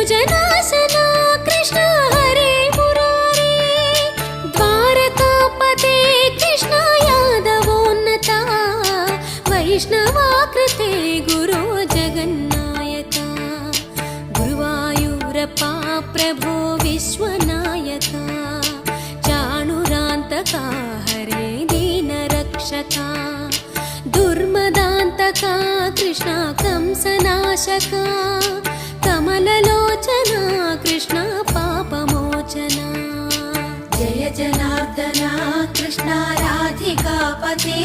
जनासना कृष्ण हरे मुरारे द्वारकापते कृष्ण यादवोन्नता वैष्णवाकृते गुरो जगन्नायका गुरुवायूरप्पा प्रभो विश्वनायका चाणुरान्तका हरे दीनरक्षका दुर्मदान्तका कृष्ण कंसनाशका कमललोचना कृष्ण पापमोचना जय जनार्दना कृष्ण राधिकापते